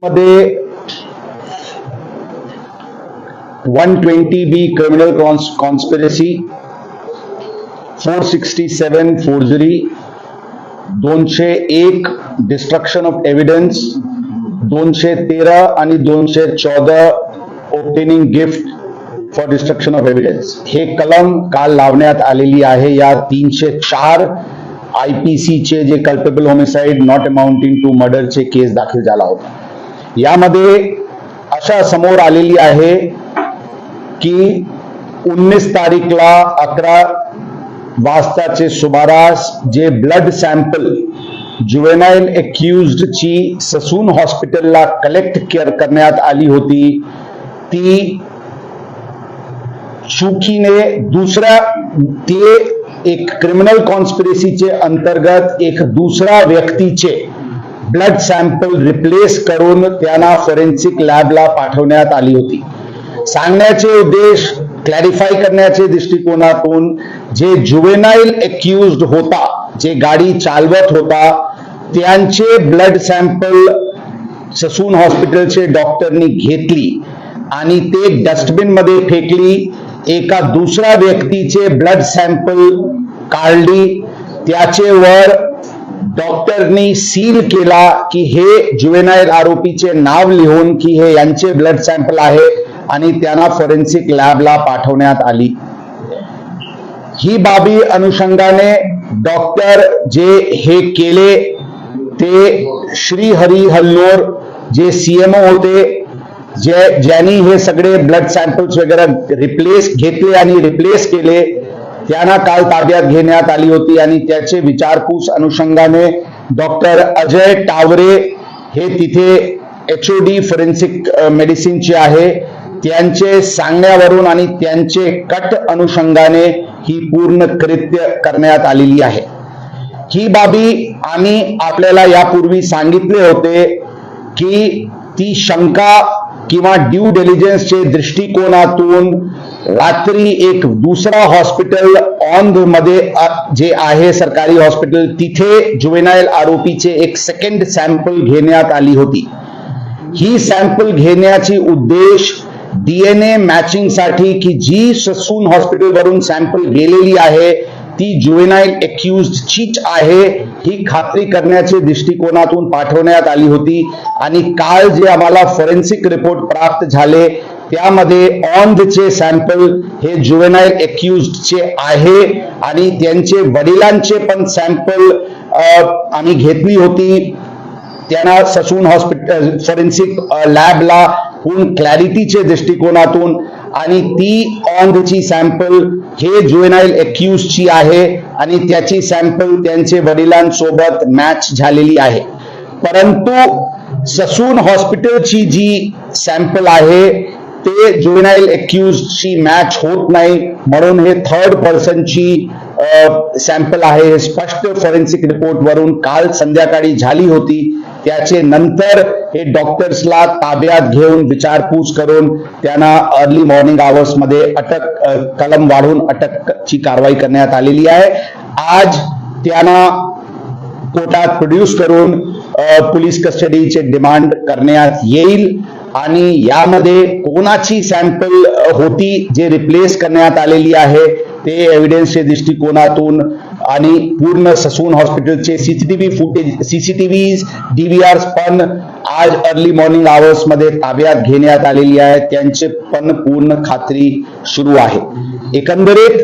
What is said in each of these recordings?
मध्ये 120B criminal conspiracy, 467 forgery, 201 destruction of evidence, 213 आणि 214 obtaining gift for destruction of evidence हे कलम काल लावण्यात आलेली आहे. या 304 IPC चे जे culpable homicide not amounting to मर्डरचे केस दाखल झाला होता. यामध्ये अशा समोर आलेली आहे की 19 तारीखला 11 वाजताचे सुमारास जे ब्लड सॅम्पल जुवेनाईल एक्युज्ड ची ससून हॉस्पिटलला कलेक्ट करण्यात आली होती, ती चुकीने ते एक क्रिमिनल कॉन्स्पिरसीचे अंतर्गत एक दुसरा व्यक्तीचे ब्लड सॅम्पल रिप्लेस करून त्यांना फॉरेन्सिक लॅबला पाठवण्यात आली होती. सांगण्याचे उद्देश क्लॅरिफाय करण्याचे दृष्टिकोनातून जे जुवेनाईल एक्युज्ड होता, जे गाडी चालवत होता, त्यांचे ब्लड सॅम्पल ससून हॉस्पिटलचे डॉक्टरनी घेतली आणि ते डस्टबिन मध्ये फेकली. एका दुसऱ्या व्यक्तीचे ब्लड सॅम्पल काढली, त्याचेवर डॉक्टरनी सील केला की हे जुवेनाईल आरोपीचे नाव लिहून की हे यांचे ब्लड सॅम्पल आहे आणि त्यांना फॉरेन्सिक लॅबला पाठवण्यात आली. ही बाबी अनुषंगाने डॉक्टर जे हे केले ते श्री हरी हल्लोर जे CMO होते, ज्यांनी हे सगळे ब्लड सॅम्पल्स वगैरे घेतले आणि रिप्लेस केले, त्यांना काल ताब्यात घेण्यात आली होती. आणि त्याचे विचारपूस अनुषंगाने डॉक्टर अजय टावरे हे तिथे HOD फॉरेन्सिक मेडिसिनचे आहे, त्यांचे सांगण्यावरून आणि त्यांचे कट अनुषंगाने ही पूर्ण कृत्य करण्यात आलेली आहे. ही बाबी आम्ही आपल्याला यापूर्वी सांगितले होते की ती शंका किंवा ड्यू डिलिजन्सचे दृष्टिकोनातून रात्री एक दुसरा हॉस्पिटल ऑन मध्ये जे आहे सरकारी हॉस्पिटल, तिथे जुवेनाईल आरोपीचे एक सेकंड सॅम्पल घेण्यात आली होती. ही सॅम्पल घेण्याची उद्देश DNA मॅचिंग साठी की जी ससून हॉस्पिटल वरून सॅम्पल गेलेली आहे ती जुवेनाईल एक्युज्ड चीच आहे ही खात्री करण्याच्या दृष्टिकोनातून पाठवण्यात आली होती. आणि काल जे आम्हाला फॉरेन्सिक रिपोर्ट प्राप्त झाले त्यामध्ये ऑनचे सॅम्पल हे जुवेनाईल एक्युज्डचे आहे आणि त्यांचे वडिलांचे पण सॅम्पल आम्ही घेतली होती. त्यांना ससून हॉस्पिटल फॉरेन्सिक लॅबला पूर्ण क्लॅरिटीचे दृष्टिकोनातून, आणि ती ऑनची सॅम्पल हे जुवेनाईल एक्युज्डची आहे आणि त्याची सॅम्पल त्यांचे वडिलांसोबत मॅच झालेली आहे. परंतु ससून हॉस्पिटलची जी सॅम्पल आहे ते जुवेनाईल एक्युज्डची मॅच होत नाही, म्हणून हे थर्ड पर्सनची सॅम्पल आहे. हे स्पष्ट फॉरेन्सिक रिपोर्ट वरून काल संध्याकाळी झाली होती. त्याचे नंतर हे डॉक्टर्सला ताब्यात घेऊन विचारपूस करून त्यांना अर्ली मॉर्निंग आवर्स मध्ये कलम वाढवून अटकची कारवाई करण्यात आलेली आहे. आज त्यांना कोर्टात प्रोड्यूस करून पोलीस कस्टडीचे डिमांड करण्यात येईल. आणि यामध्ये कोणाची सॅम्पल होती जे रिप्लेस करण्यात आलेली आहे ते एव्हिडन्सच्या दृष्टिकोनातून आणि पूर्ण ससून हॉस्पिटलचे CCTVs DVRs पण आज अर्ली मॉर्निंग आवर्स मध्ये ताब्यात घेण्यात आलेली आहे. त्यांचे पण पूर्ण खात्री सुरू आहे. एकंदरीत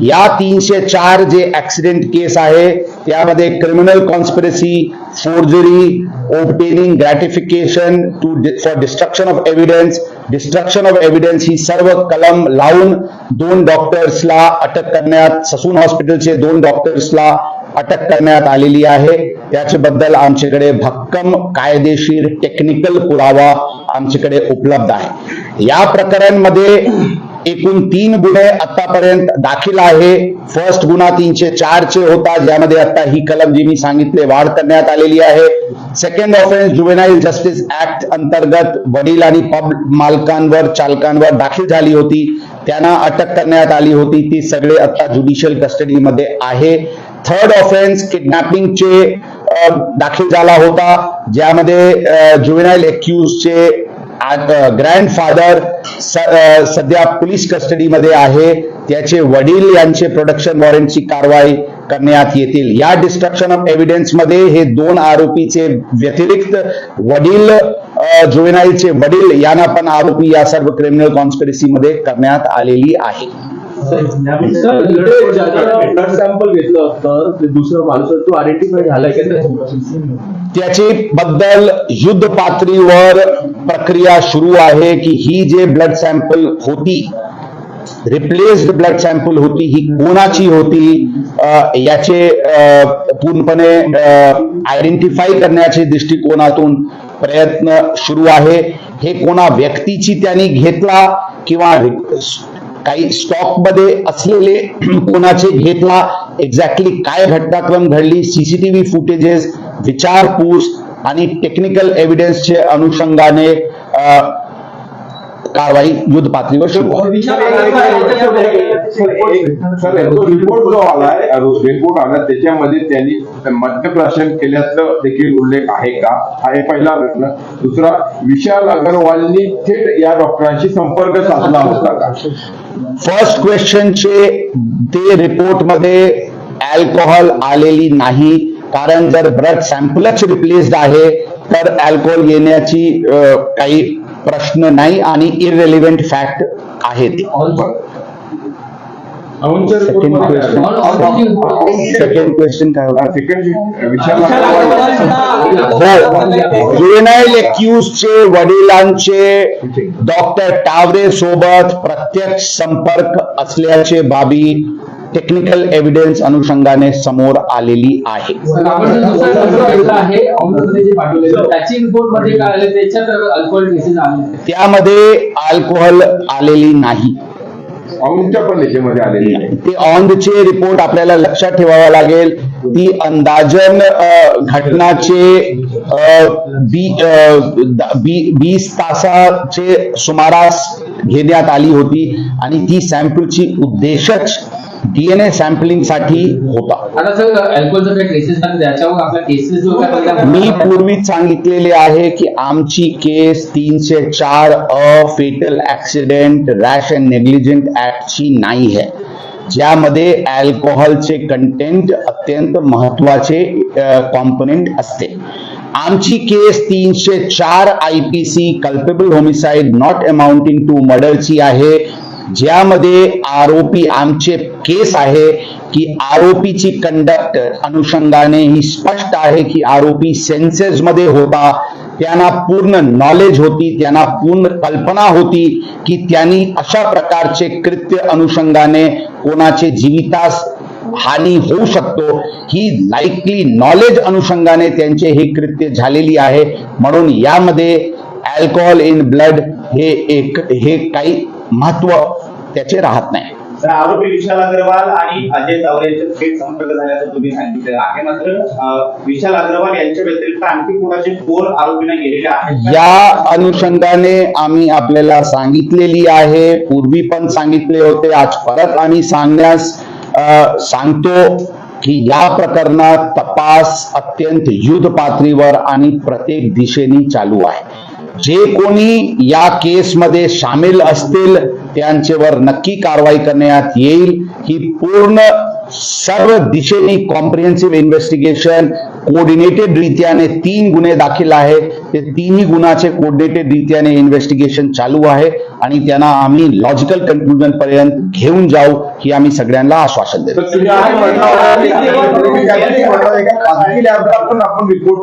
या 304 जे ऍक्सिडेंट केस आहे त्यामध्ये criminal conspiracy, forgery, obtaining gratification for destruction of evidence ही सर्व कलम लावून 2 डॉक्टर्सला अटक करण्यात, ससून हॉस्पिटलचे 2 डॉक्टर्सला अटक करण्यात आलेली आहे. त्याच्याबद्दल आमच्याकडे भक्कम कायदेशीर टेक्निकल पुरावा आमच्याकडे उपलब्ध आहे. या प्रकरणामध्ये एकूण 3 गुन्हे आतापर्यंत दाखल आहे. फर्स्ट गुन्हा 304 चे होता, ज्यामध्ये आता ही कलम जी मी सांगितले वाढ करण्यात आलेली आहे. Second offence juvenile justice act अंतर्गत वडील आणि पब मालकांवर चालकांवर दाखल झाली होती, त्यांना अटक करण्यात आली होती. ती सगळे आता ज्युडिशियल कस्टडीमध्ये आहे. थर्ड ऑफेन्स किडनॅपिंगचे दाखल झाला होता, ज्यामध्ये जुवेनाईल एक्युजचे ग्रँडफादर सध्या पोलीस कस्टडीमध्ये आहे. त्याचे वडील यांचे प्रोडक्शन वॉरंटची कारवाई करण्यात येतील. या डिस्ट्रक्शन ऑफ एव्हिडन्स मध्ये हे 2 आरोपीचे व्यतिरिक्त वडील, जुवेनाईलचे वडील यांना पण आरोपी या सर्व क्रिमिनल कॉन्स्पिरसी मध्ये करण्यात आलेली आहे. ब्लड सॅम्पल घेतलं होतं ते दुसरं माणूस तो आयडेंटिफाय झालाय का? त्याची बद्दल युद्ध पातळीवर प्रक्रिया सुरू आहे की ही जे ब्लड सॅम्पल होती, रिप्लेस्ड ब्लड सॅम्पल होती, ही कोणाची होती याचे पूर्णपणे आयडेंटिफाय करण्याच्या दृष्टिकोनातून प्रयत्न सुरू आहे. हे कोणा व्यक्तीची त्यांनी घेतला किंवा काही स्टॉक मध्ये असलेले कोणाचे घेतला, एक्झॅक्टली काय घटनाक्रम घडली, सीसीटीव्ही फुटेजेस, विचारपूस आणि टेक्निकल एव्हिडन्सचे अनुषंगाने कारवाई युद्ध पातळीवर सुरू आहे. रिपोर्ट जो आलाय, रिपोर्ट आला त्याच्यामध्ये त्यांनी मद्यप्राशन केल्याचं देखील उल्लेख आहे का? हा एक पहिला प्रश्न. दुसरा, विशाल अग्रवालनी थेट या डॉक्टरांशी संपर्क साधला होता का? फर्स्ट क्वेश्चनचे ते रिपोर्ट मध्ये अल्कोहोल आलेली नाही, कारण जर ब्लड सॅम्पलच रिप्लेस्ड आहे तर अल्कोहोल येण्याची काही प्रश्न नाही आणि इररिलेव्हंट फॅक्ट आहे ते. सेकंड क्वेश्चन काय होता? जुवेनाईल एक्युजचे वडिलांचे डॉक्टर टावरे सोबत प्रत्यक्ष संपर्क असल्याचे बाबी टेक्निकल एव्हिडन्स अनुषंगाने समोर आलेली आहे. त्यामध्ये अल्कोहोल आलेली नाही. ते ऑनचे रिपोर्ट आपल्याला लक्षात ठेवावा लागेल. ती अंदाजन घटनाचे 20 तासाचे सुमारास घेण्यात आली होती आणि ती सॅम्पलची उद्देशच डीएनए सॅम्पलिंग साठी होता. मी पूर्वीच सांगितलेले आहे की आमची case 304 fatal accident rash and नेग्लिजंट ऍक्टची नाही आहे, ज्यामध्ये अल्कोहोलचे कंटेंट अत्यंत महत्वाचे कॉम्पोनेंट असते. आमची case 304 IPC culpable homicide not amounting to मर्डरची आहे, ज्यामध्ये आरोपी आमचे केस आहे की आरोपीची कंडक्ट अनुषंगाने ही स्पष्ट आहे की आरोपी सेन्सेस मध्ये होता, त्यांना पूर्ण नॉलेज होती, त्यांना पूर्ण कल्पना होती की त्यांनी अशा प्रकारचे कृत्य अनुषंगाने कोणाचे जीवितास हानी होऊ शकतो, ही लाईकली नॉलेज अनुषंगाने त्यांचे हे कृत्य झालेली आहे. म्हणून यामध्ये अल्कोहोल इन ब्लड हे काही महत्व त्याचे राहत नाही. आरोपी विशाल अग्रवाल आणि अजय तावरे यांच्यात थेट संपर्क झाल्याचं तुम्ही सांगितलं आहे, मात्र विशाल अग्रवाल यांच्या व्यतिरिक्त आणखी कोणाचे 4 आरोपींना गेलेले आहेत या अनुषंगाने आम्ही आपल्याला सांगितलेली आहे, पूर्वी पण सांगितले होते, आज परत आम्ही सांगतो की या प्रकरणात तपास अत्यंत युद्ध पातळीवर आणि प्रत्येक दिशेने चालू आहे. जे कोणी या केसमध्ये सामील असतील त्यांच्यावर नक्की कारवाई करण्यात येईल. ही पूर्ण सर्व दिशेने कॉम्प्रिहेन्सिव्ह इन्व्हेस्टिगेशन कोऑर्डिनेटेड रीत्याने 3 गुन्हे दाखल आहे, ते 3ही गुन्ह्याचे कोऑर्डिनेटेड रीत्याने इन्व्हेस्टिगेशन चालू आहे आणि त्यांना आम्ही लॉजिकल कन्क्लुजन पर्यंत घेऊन जाऊ ही आम्ही सगळ्यांना आश्वासन देतो. खाजगी लॅबला आपण रिपोर्ट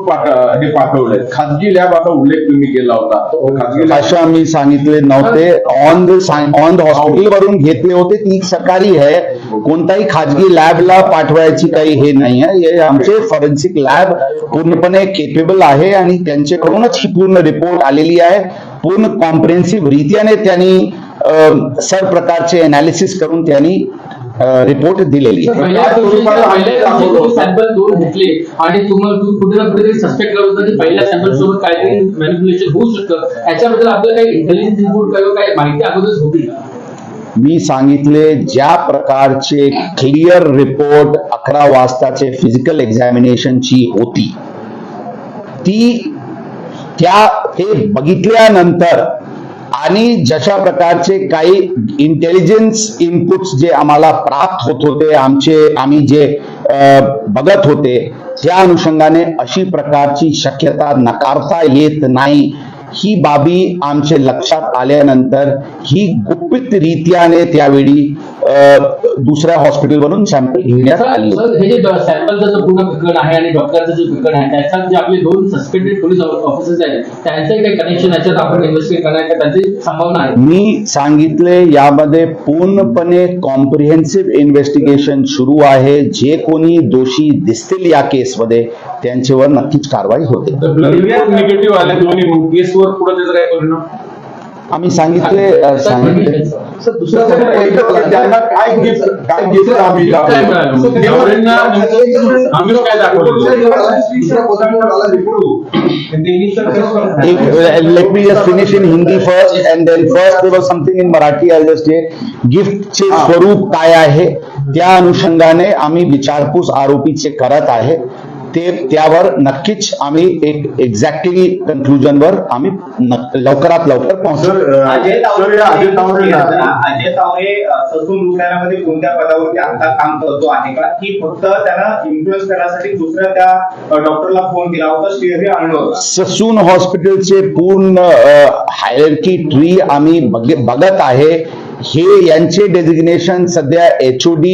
पाठवले, खाजगी लॅब आता उल्लेख तुम्ही केला होता, असं आम्ही सांगितले नव्हते. ऑन द हॉस्पिटल वरून घेतले होते, ती सरकारी आहे, कोणताही खाजगी लॅबला पाठवायची काही हे नाही आहे. हे आमचे फॉरेन्सिक लॅब पूर्णपणे केपेबल आहे आणि त्यांच्याकडूनच ही पूर्ण रिपोर्ट आलेली आहे. पूर्ण कॉम्प्रिहेन्सिव्ह रीत्याने त्यांनी सर्व प्रकारचे अनालिसिस करून त्यांनी रिपोर्ट दिलेली आहे. सॅम्पल 2 घेतले आणि तुम्हाला कुठे ना कुठेतरी सस्पेक्ट करत होता की पहिल्या सॅम्पल सोबत काहीतरी मॅनिप्युलेशन होऊ शकतं, याच्याबद्दल आपल्याला काही इंटेलिजन्स इनपुट काही माहिती अगोदरच होती? मी सांगितले ज्या प्रकारचे क्लिअर रिपोर्ट 11 वाजताचे फिजिकल एक्झामिनेशनची होती ते बघितल्यानंतर आणि जशा प्रकारचे काही इंटेलिजन्स इनपुट्स जे आम्हाला प्राप्त होत होते आम्ही जे बघत होते त्या अनुषंगाने अशी प्रकारची शक्यता नकारता येत नाही. ही बाबी आमच्या लक्षात आल्यानंतर ही गुपितरित्याने त्यावेळी दुसऱ्या हॉस्पिटलवरून सॅम्पल घेण्यात आली. सर, हे जे सॅम्पलचं जो पूर्ण प्रकरण आहे आणि डॉक्टरचं जे प्रकरण आहे त्याच्यात जे आपले 2 सस्पेंडेड पोलीस ऑफिसर्स आहेत त्यांचंही काही कनेक्शन याच्यात आपण इन्व्हेस्टिगेट करण्याची त्यांची संभावना आहे. मी सांगितले यामध्ये पूर्णपणे कॉम्प्रिहेन्सिव्ह इन्व्हेस्टिगेशन सुरू आहे. जे कोणी दोषी दिसतील या केसमध्ये त्यांच्यावर नक्कीच कारवाई होते. निगेटिव्ह आले दोन्ही केसवर पुढे त्याचा काय परिणाम आम्ही सांगितले सर, दुसरा त्यांना काय गिफ्ट आम्ही काय दाखवलं. Let me just finish in Hindi first, and then first there was something in Marathi. I'll just say गिफ्टचे स्वरूप काय आहे त्या अनुषंगाने आम्ही विचारपूस आरोपीचे करत आहे. त्यावर नक्कीच आम्ही एक एक्झॅक्टली कन्क्लुजनवर आम्ही लवकरात लवकर पोहोचू. अजय तावरे ससून रुग्णालयामध्ये कोणत्या पदावरती आता काम करतो आहे का, की फक्त त्यांना इन्फ्लुएन्स करण्यासाठी दुसऱ्या त्या डॉक्टरला फोन केला होता, श्रीहरी आणलं होतं? ससून हॉस्पिटलचे पूर्ण हायरकी ट्री आम्ही बघत आहे. हे यांचे डेजिग्नेशन सध्या HOD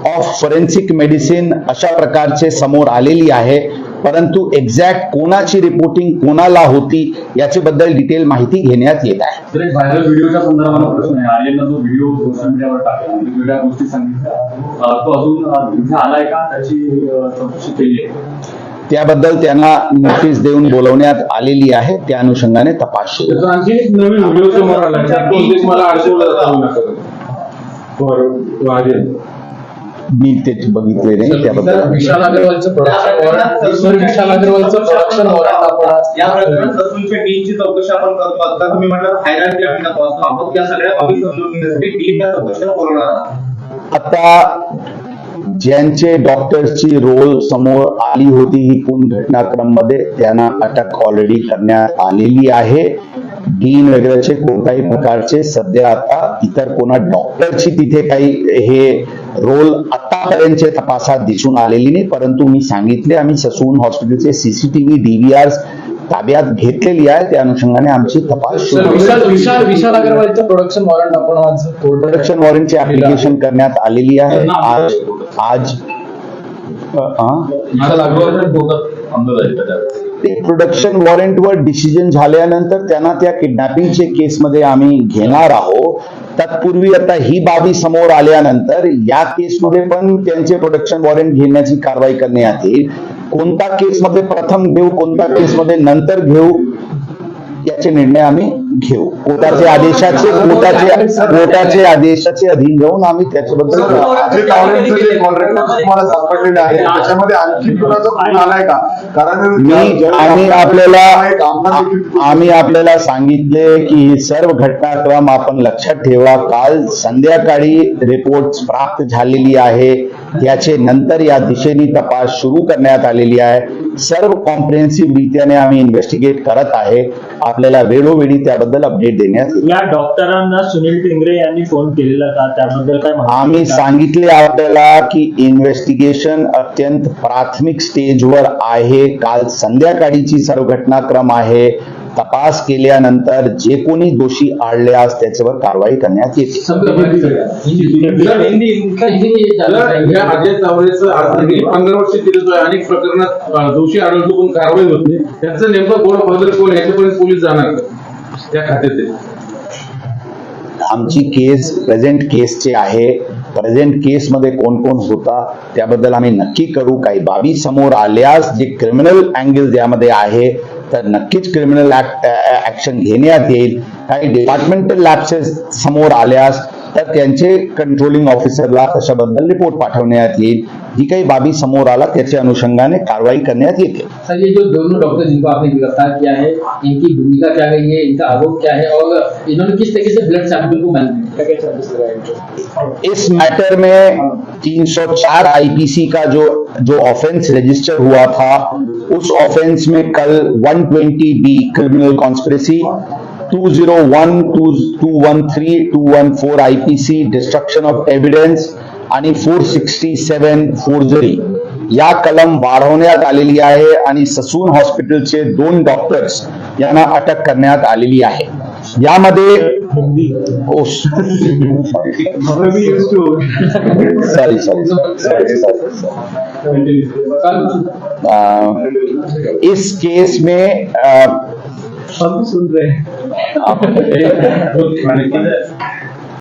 ऑफ फॉरेन्सिक मेडिसिन अशा प्रकारचे समोर आलेली आहे. परंतु एक्झॅक्ट कोणाची रिपोर्टिंग कोणाला होती याच्याबद्दल डिटेल माहिती घेण्यात येत आहे. तर एक व्हायरल व्हिडिओच्या संदर्भात प्रश्न आहे. आर्यनला जो व्हिडिओ सोशल मीडियावर टाकला वेगवेगळ्या गोष्टी सांगितल्या, तो अजून इथे आलाय का, त्याची चौकशी केली आहे? त्याबद्दल त्यांना नोटीस देऊन बोलवण्यात आलेली आहे. त्या अनुषंगाने तपास सुरू आहे. त्याचा आणखी एक नवीन व्हिडिओ समोर आला त्यात मला अडचवलं जातं. मी ते बघितले नाही त्याबद्दल. विशाल अग्रवालचं विशाल अग्रवालचं प्रोडक्शन वॉरंट या प्रकरणात ससूनच्या टीमची चौकशी आपण करतो. आता तुम्ही म्हटलं हायरार्की आम्ही तपासतो आहोत. या सगळ्या बाबी समजून घेण्यासाठी टीमच्या चौकशीला बोलवणार आहात. आता ज्यांचे डॉक्टरची रोल समोर आली होती ही पूर्ण घटनाक्रम मध्ये त्यांना अटक ऑलरेडी करण्यात आलेली आहे. डीन वगैरेचे कोणत्याही प्रकारचे सध्या आता इतर कोणा डॉक्टरची तिथे काही हे रोल आतापर्यंतच्या तपासात दिसून आलेली नाही. परंतु मी सांगितले आम्ही ससून हॉस्पिटलचे CCTV DVRs ताब्यात घेतलेली आहे. त्या अनुषंगाने आमची तपास सुरू आहे. विशाल अग्रवालचं प्रोडक्शन वॉरंट आपण आज प्रोडक्शन वॉरंटची ऍप्लिकेशन करण्यात आलेली आहे. आज ते प्रोडक्शन वॉरंटवर डिसिजन झाल्यानंतर त्यांना त्या किडनॅपिंगचे केसमध्ये आम्ही घेणार आहोत. तत्पूर्वी आता ही बाबी समोर आल्यानंतर या केसमध्ये पण त्यांचे प्रोडक्शन वॉरंट घेण्याची कारवाई करण्यात येईल. कोणता केसमध्ये प्रथम घेऊ, कोणता केसमध्ये नंतर घेऊ याचे निर्णय आम्ही घेऊ. कोर्टाचे आदेशाचे अधीन राहून आम्ही त्याच्याबद्दल तुम्हाला सापडलेले आहे त्याच्यामध्ये आणखी कुणाचा फोन आलाय का? कारण आम्ही आपल्याला सांगितले की ही सर्व घटनाक्रम आपण लक्षात ठेवा. काल संध्याकाळी रिपोर्ट प्राप्त झालेली आहे. त्याचे नंतर या दिशेने तपास सुरू करण्यात आलेली आहे. सर्व कॉम्प्रिहेन्सिव्ह रीत्याने आम्ही इन्व्हेस्टिगेट करत आहे. आपल्याला वेळोवेळी त्याबद्दल अपडेट देण्यात येईल. या डॉक्टरांना सुनील टिंगरे यांनी फोन केलेला का, त्याबद्दल काय माहिती? आम्ही सांगितले आपल्याला की इन्व्हेस्टिगेशन अत्यंत प्राथमिक स्टेजवर आहे. काल संध्याकाळीची सर्व घटनाक्रम आहे. तपास केल्यानंतर जे कोणी दोषी आढळल्यास त्याच्यावर कारवाई करण्यात येते. अजय तावरेचं अर्थ 15 वर्ष केलं अनेक प्रकरणात दोषी आढळतो पण कारवाई होत नाही. त्यांचं नेमकं कोण बदल कोण याच्यापर्यंत पोलीस जाणार त्या खात्यात? आमची केस प्रेझेंट केसचे आहे. प्रेझेंट केसमध्ये कोण कोण होता त्याबद्दल आम्ही नक्की करू. काही बाबी समोर आल्यास जे क्रिमिनल अँगल ज्यामध्ये आहे तर नक्कीच क्रिमिनल ऍक्शन घेण्यात येईल. काही डिपार्टमेंटल लॅप्सेस समोर आल्यास तर त्यांचे कंट्रोलिंग ऑफिसरला त्याच्याबद्दल रिपोर्ट पाठवण्यात येईल. जी काही बाबी समोर आला त्याच्या अनुषंगाने कारवाई करण्यात येते. सर, ये जो दोनों डॉक्टर जिनको आपने गिरफ्तार किया है, इनकी भूमिका क्या रही है, इनका आरोप क्या है और इन्होंने किस तरीके से ब्लड सैंपल को मैनेज किया, क्या चार्जेस लगाए? इस मैटर में 304 आईपीसी का जो ऑफेंस रजिस्टर हुआ था, उस ऑफेंस में कल 120B criminal conspiracy, 201, 213, 214 IPC destruction of evidence आणि 467 फोर्जरी या कलम वाढवण्यात आलेली आहे आणि ससून हॉस्पिटलचे 2 डॉक्टर्स यांना अटक करण्यात आलेली आहे. यामध्ये इस केस में हम सुन रहे हैं.